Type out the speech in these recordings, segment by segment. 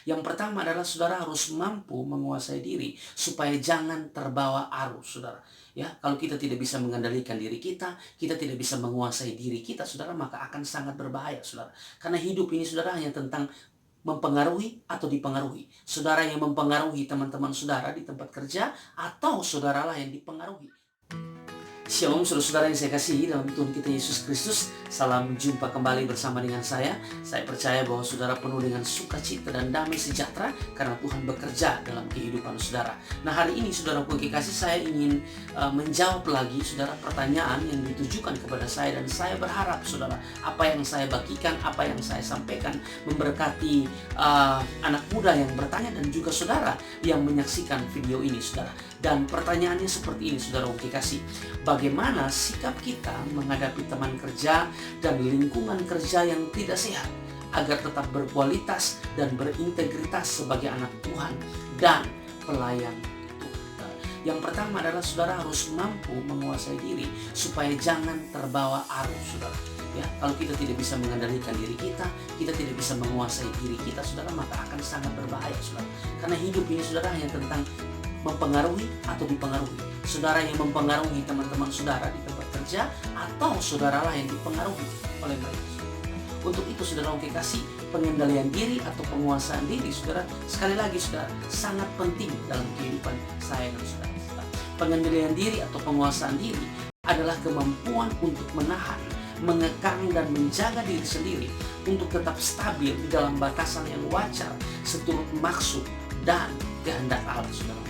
Yang pertama adalah saudara harus mampu menguasai diri supaya jangan terbawa arus, saudara. Ya, kalau kita tidak bisa mengendalikan diri kita tidak bisa menguasai diri kita, saudara, maka akan sangat berbahaya, saudara. Karena hidup ini, saudara, hanya tentang mempengaruhi atau dipengaruhi. Saudara yang mempengaruhi teman-teman saudara di tempat kerja, atau saudaralah yang dipengaruhi. Shalom saudara-saudara yang saya kasihi dalam Tuhan kita Yesus Kristus. Salam jumpa kembali bersama dengan saya. Saya percaya bahwa saudara penuh dengan sukacita dan damai sejahtera karena Tuhan bekerja dalam kehidupan saudara. Nah, hari ini saudaraku kekasih, saya ingin menjawab lagi saudara pertanyaan yang ditujukan kepada saya, dan saya berharap saudara apa yang saya bagikan, apa yang saya sampaikan memberkati anak muda yang bertanya dan juga saudara yang menyaksikan video ini, saudara. Dan pertanyaannya seperti ini, saudara kekasih. Bagaimana sikap kita menghadapi teman kerja dan lingkungan kerja yang tidak sehat agar tetap berkualitas dan berintegritas sebagai anak Tuhan dan pelayan Tuhan. Yang pertama adalah saudara harus mampu menguasai diri supaya jangan terbawa arus, saudara. Ya, kalau kita tidak bisa mengendalikan diri kita tidak bisa menguasai diri kita, saudara, maka akan sangat berbahaya, saudara. Karena hidup ini, saudara, hanya tentang mempengaruhi atau dipengaruhi. Saudara yang mempengaruhi teman-teman saudara di tempat kerja, atau saudaralah yang dipengaruhi oleh mereka. Untuk itu, saudara kekasih, pengendalian diri atau penguasaan diri, saudara, sekali lagi saudara, sangat penting dalam kehidupan saya dan saudara. Pengendalian diri atau penguasaan diri adalah kemampuan untuk menahan, mengekang dan menjaga diri sendiri untuk tetap stabil di dalam batasan yang wajar seturut maksud dan kehendak Allah, saudara.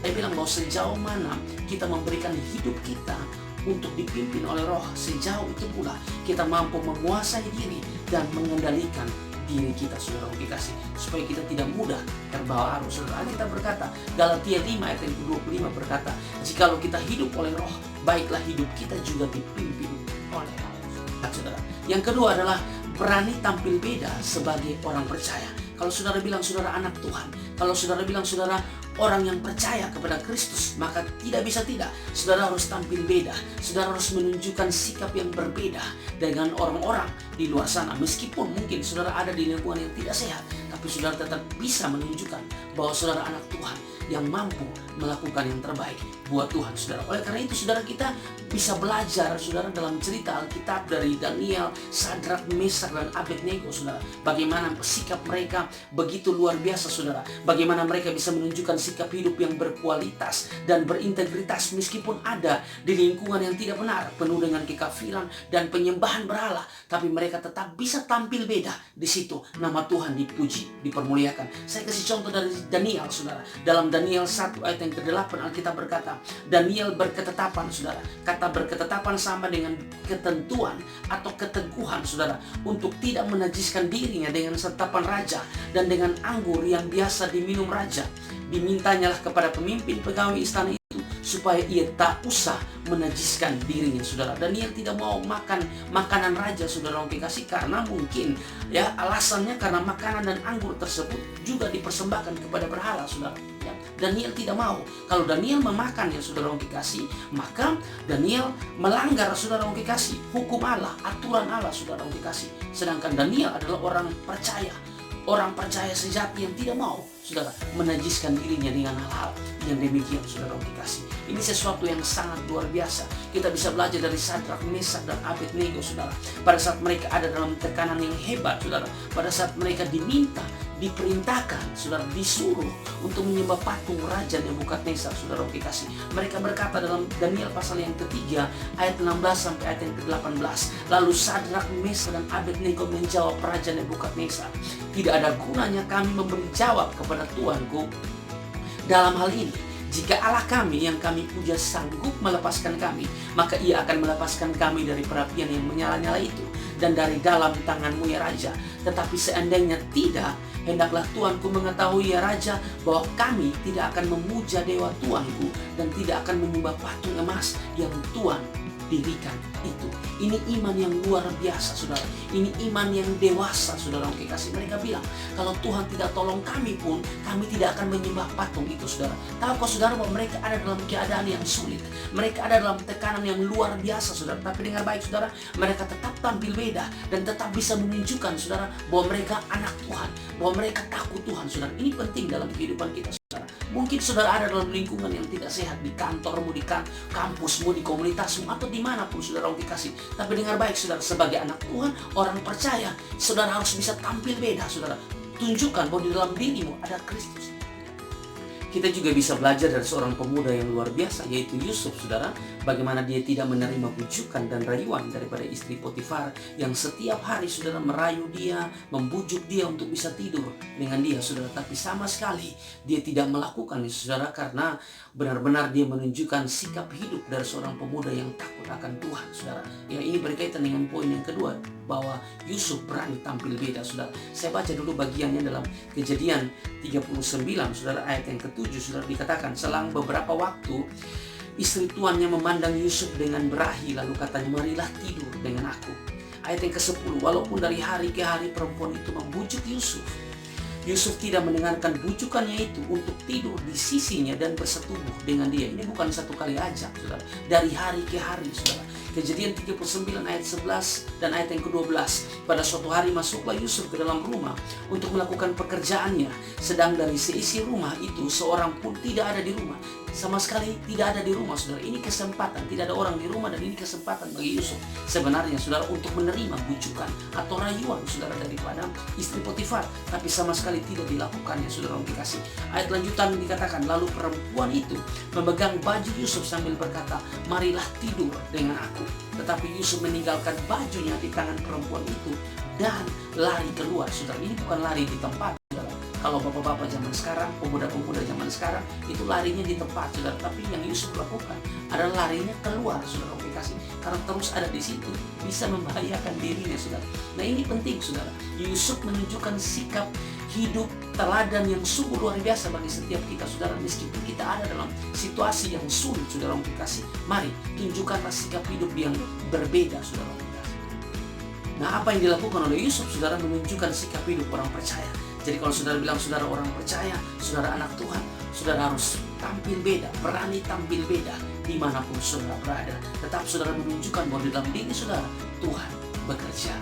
Saya bilang bahwa sejauh mana kita memberikan hidup kita untuk dipimpin oleh Roh, sejauh itu pula kita mampu menguasai diri dan mengendalikan diri kita, saudara kekasih, supaya kita tidak mudah terbawa arus. Saudara, kita berkata, Galatia 5 ayat 25 berkata, jikalau kita hidup oleh Roh, baiklah hidup kita juga dipimpin oleh Roh. Saudara, yang kedua adalah berani tampil beda sebagai orang percaya. Kalau saudara bilang saudara anak Tuhan, kalau saudara bilang saudara orang yang percaya kepada Kristus, maka tidak bisa tidak, saudara harus tampil beda. Saudara harus menunjukkan sikap yang berbeda dengan orang-orang di luar sana. Meskipun mungkin saudara ada di lingkungan yang tidak sehat, tapi saudara tetap bisa menunjukkan bahwa saudara anak Tuhan yang mampu melakukan yang terbaik buat Tuhan, saudara. Oleh karena itu, saudara, kita bisa belajar, saudara, dalam cerita Alkitab dari Daniel, Sadrak, Mesak, dan Abednego, saudara. Bagaimana sikap mereka begitu luar biasa, saudara. Bagaimana mereka bisa menunjukkan sikap hidup yang berkualitas dan berintegritas meskipun ada di lingkungan yang tidak benar, penuh dengan kekafiran dan penyembahan berhala, tapi mereka tetap bisa tampil beda di situ. Nama Tuhan dipuji, dipermuliakan. Saya kasih contoh dari Daniel, saudara. Dalam Daniel 1 ayat yang ke-8, Alkitab berkata, Daniel berketetapan, saudara. Kata berketetapan sama dengan ketentuan atau keteguhan, saudara, untuk tidak menajiskan dirinya dengan santapan raja dan dengan anggur yang biasa diminum raja. Dimintanyalah kepada pemimpin pegawai istana itu supaya ia tak usah menajiskan dirinya, saudara. Daniel tidak mau makan makanan raja, saudara kekasih, karena mungkin ya alasannya karena makanan dan anggur tersebut juga dipersembahkan kepada berhala, saudara. Ya, Daniel tidak mau. Kalau Daniel memakannya, saudara kekasih, maka Daniel melanggar, saudara kekasih, hukum Allah, aturan Allah, saudara kekasih. Sedangkan Daniel adalah orang percaya sejati yang tidak mau, saudara, menajiskan dirinya dengan hal-hal yang demikian, saudara dikasih. Ini sesuatu yang sangat luar biasa. Kita bisa belajar dari Sadrak, Mesak, dan Abednego, saudara. Pada saat mereka ada dalam tekanan yang hebat, saudara, pada saat mereka diminta, diperintahkan, saudara, disuruh untuk menyembah patung Raja Nebukadnezar, saudara dikasih. Mereka berkata dalam Daniel pasal yang ketiga ayat 16 sampai ayat yang ke-18. Lalu Sadrak, Mesak, dan Abednego menjawab Raja Nebukadnezar, tidak ada gunanya kami memberi jawab kepada Tuanku dalam hal ini. Jika Allah kami yang kami puja sanggup melepaskan kami, maka ia akan melepaskan kami dari perapian yang menyala-nyala itu dan dari dalam tanganmu, ya Raja. Tetapi seandainya tidak, hendaklah Tuanku mengetahui, ya Raja, bahwa kami tidak akan memuja dewa Tuanku dan tidak akan menyembah patung emas yang Tuan dirikan itu. Ini iman yang luar biasa, saudara. Ini iman yang dewasa, saudara. Oke, kasih mereka bilang, kalau Tuhan tidak tolong kami pun, kami tidak akan menyembah patung itu, saudara. Tahukah saudara bahwa mereka ada dalam keadaan yang sulit. Mereka ada dalam tekanan yang luar biasa, saudara. Tapi dengar baik, saudara, mereka tetap tampil beda dan tetap bisa menunjukkan, saudara, bahwa mereka anak Tuhan, bahwa mereka takut Tuhan, saudara. Ini penting dalam kehidupan kita, saudara. Mungkin saudara ada dalam lingkungan yang tidak sehat, di kantormu, di kampusmu, di komunitasmu, atau dimanapun saudara kasih. Tapi dengar baik, saudara, sebagai anak Tuhan, orang percaya, saudara harus bisa tampil beda, saudara. Tunjukkan bahwa di dalam dirimu ada Kristus. Kita juga bisa belajar dari seorang pemuda yang luar biasa, yaitu Yusuf, saudara. Bagaimana dia tidak menerima bujukan dan rayuan daripada istri Potifar yang setiap hari, saudara, merayu dia, membujuk dia untuk bisa tidur dengan dia, saudara. Tapi sama sekali dia tidak melakukan itu, saudara, karena benar-benar dia menunjukkan sikap hidup dari seorang pemuda yang takut akan Tuhan, saudara. Ya, ini berkaitan dengan poin yang kedua, bahwa Yusuf berani tampil beda, saudara. Saya baca dulu bagiannya dalam Kejadian 39, saudara, ayat yang ke-7, saudara, dikatakan, selang beberapa waktu istri tuannya memandang Yusuf dengan berahi, lalu katanya, marilah tidur dengan aku. Ayat yang ke-10, walaupun dari hari ke hari perempuan itu membujuk Yusuf, Yusuf tidak mendengarkan bujukannya itu untuk tidur di sisinya dan bersetubuh dengan dia. Ini bukan satu kali aja, saudara. Dari hari ke hari, saudara. Kejadian 39 ayat 11 dan ayat yang ke-12. Pada suatu hari masuklah Yusuf ke dalam rumah untuk melakukan pekerjaannya. Sedang dari seisi rumah itu seorang pun tidak ada di rumah. Sama sekali tidak ada di rumah, saudara. Ini kesempatan, tidak ada orang di rumah, dan ini kesempatan bagi Yusuf sebenarnya, saudara, untuk menerima bujukan atau rayuan, saudara, daripada istri Potifar. Tapi sama sekali tidak dilakukannya, saudara, dikasih. Ayat lanjutan dikatakan, lalu perempuan itu memegang baju Yusuf sambil berkata, marilah tidur dengan aku. Tetapi Yusuf meninggalkan bajunya di tangan perempuan itu dan lari keluar, saudara. Ini bukan lari di tempat. Kalau bapak-bapak zaman sekarang, pemuda-pemuda zaman sekarang, itu larinya di tempat, saudara. Tapi yang Yusuf lakukan adalah larinya keluar, saudara, kasih. Karena terus ada di situ, bisa membahayakan dirinya, saudara. Nah, ini penting, saudara. Yusuf menunjukkan sikap hidup teladan yang sungguh luar biasa bagi setiap kita, saudara. Meskipun kita ada dalam situasi yang sulit, saudara, kasih. Mari, tunjukkanlah sikap hidup yang berbeda, saudara, kasih. Nah, apa yang dilakukan oleh Yusuf, saudara, menunjukkan sikap hidup orang percaya. Jadi kalau saudara bilang saudara orang percaya, saudara anak Tuhan, saudara harus tampil beda, berani tampil beda dimanapun saudara berada. Tetap saudara menunjukkan bahwa di dalam diri saudara, Tuhan bekerja.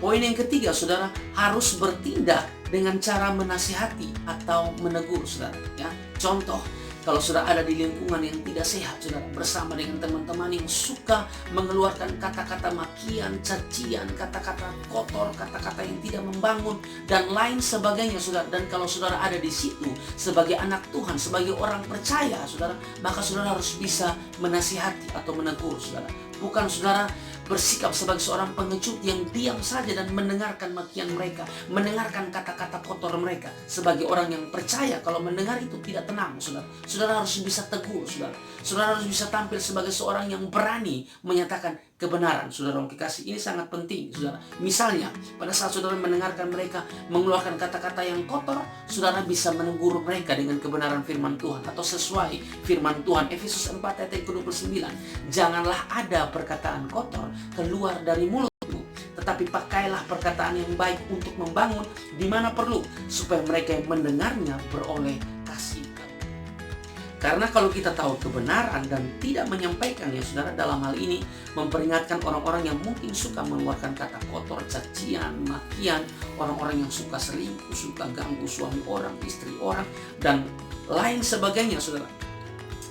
Poin yang ketiga, saudara, harus bertindak dengan cara menasihati atau menegur, saudara. Ya, contoh, kalau saudara ada di lingkungan yang tidak sehat, saudara, bersama dengan teman-teman yang suka mengeluarkan kata-kata makian, cacian, kata-kata kotor, kata-kata yang tidak membangun, dan lain sebagainya, saudara. Dan kalau saudara ada di situ sebagai anak Tuhan, sebagai orang percaya, saudara, maka saudara harus bisa menasihati atau menegur, saudara. Bukan saudara bersikap sebagai seorang pengecut yang diam saja dan mendengarkan makian mereka, mendengarkan kata-kata kotor mereka. Sebagai orang yang percaya, kalau mendengar itu tidak tenang, saudara. Saudara harus bisa tegur, saudara. Saudara harus bisa tampil sebagai seorang yang berani menyatakan kebenaran, saudara. Kasih, ini sangat penting, saudara. Misalnya, pada saat saudara mendengarkan mereka mengeluarkan kata-kata yang kotor, saudara bisa menegur mereka dengan kebenaran firman Tuhan atau sesuai firman Tuhan. Efesus 4 ayat yang ke-29. Janganlah ada perkataan kotor keluar dari mulutmu, tetapi pakailah perkataan yang baik untuk membangun di mana perlu, supaya mereka yang mendengarnya beroleh kasih. Karena kalau kita tahu kebenaran dan tidak menyampaikannya, saudara, dalam hal ini memperingatkan orang-orang yang mungkin suka mengeluarkan kata kotor, cacian, makian, orang-orang yang suka selingkuh, suka ganggu suami orang, istri orang, dan lain sebagainya, saudara.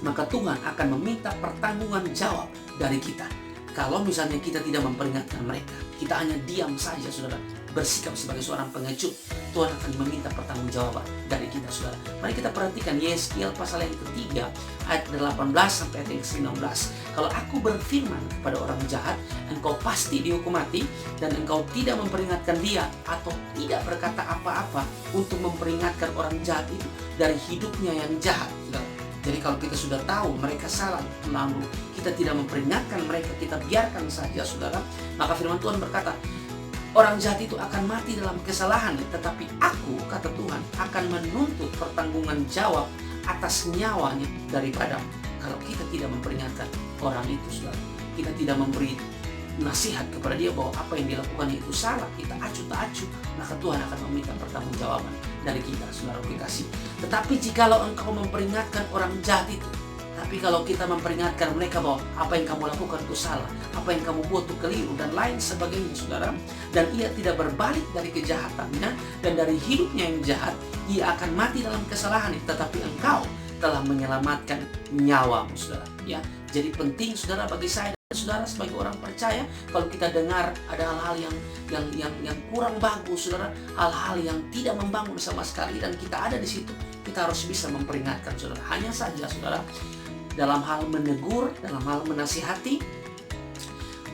Maka Tuhan akan meminta pertanggungan jawab dari kita. Kalau misalnya kita tidak memperingatkan mereka, kita hanya diam saja, saudara, bersikap sebagai seorang pengecut, Tuhan akan meminta pertanggungjawaban dari kita, saudara. Mari kita perhatikan Yeskiel pasal yang ketiga ayat 18 sampai ayat yang ke-19. Kalau aku berfirman kepada orang jahat, engkau pasti dihukum mati, dan engkau tidak memperingatkan dia atau tidak berkata apa-apa untuk memperingatkan orang jahat itu dari hidupnya yang jahat, saudara. Jadi kalau kita sudah tahu mereka salah, lalu kita tidak memperingatkan mereka, kita biarkan saja, saudara, maka firman Tuhan berkata, orang jahat itu akan mati dalam kesalahan, tetapi aku, kata Tuhan, akan menuntut pertanggungan jawab atas nyawanya daripada kalau kita tidak memperingatkan orang itu, saudara, kita tidak memberi nasihat kepada dia bahwa apa yang dilakukannya itu salah, kita acuh tak acuh, maka Tuhan akan meminta pertanggungjawaban dari kita, saudara kekasih. Tetapi jikalau engkau memperingatkan orang jahat itu, tapi kalau kita memperingatkan mereka bahwa apa yang kamu lakukan itu salah, apa yang kamu buat itu keliru, dan lain sebagainya, saudara, dan ia tidak berbalik dari kejahatannya dan dari hidupnya yang jahat, ia akan mati dalam kesalahan itu, tetapi engkau telah menyelamatkan nyawamu, saudara. Ya, jadi penting, saudara, bagi saya dan saudara sebagai orang percaya, kalau kita dengar ada hal-hal yang kurang bagus, saudara, hal-hal yang tidak membangun sama sekali, dan kita ada di situ, kita harus bisa memperingatkan, saudara. Hanya saja, saudara, dalam hal menegur, dalam hal menasihati,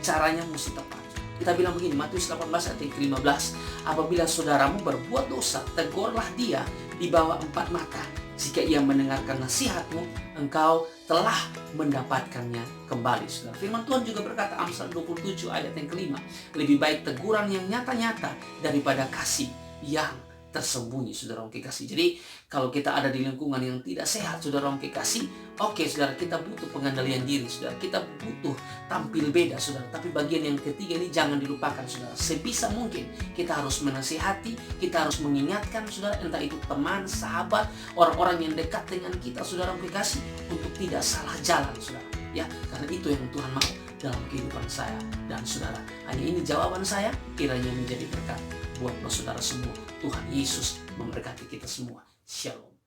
caranya mesti tepat. Kita bilang begini, Matius 18 ayat 15, apabila saudaramu berbuat dosa, tegurlah dia di bawah 4 mata. Jika ia mendengarkan nasihatmu, engkau telah mendapatkannya kembali, saudara. Firman Tuhan juga berkata, Amsal 27 ayat yang kelima, lebih baik teguran yang nyata-nyata daripada kasih yang tersembunyi, saudara orang kekasih. Jadi kalau kita ada di lingkungan yang tidak sehat, saudara orang kekasih, oke, saudara, kita butuh pengendalian diri, saudara, kita butuh tampil beda, saudara. Tapi bagian yang ketiga ini jangan dilupakan, saudara. Sebisa mungkin kita harus menasihati, kita harus mengingatkan, saudara, entah itu teman, sahabat, orang-orang yang dekat dengan kita, saudara orang kekasih, untuk tidak salah jalan, saudara. Ya, karena itu yang Tuhan mau dalam kehidupan saya dan saudara. Hanya ini jawaban saya, kiranya menjadi berkat buat saudara semua. Tuhan Yesus memberkati kita semua. Shalom.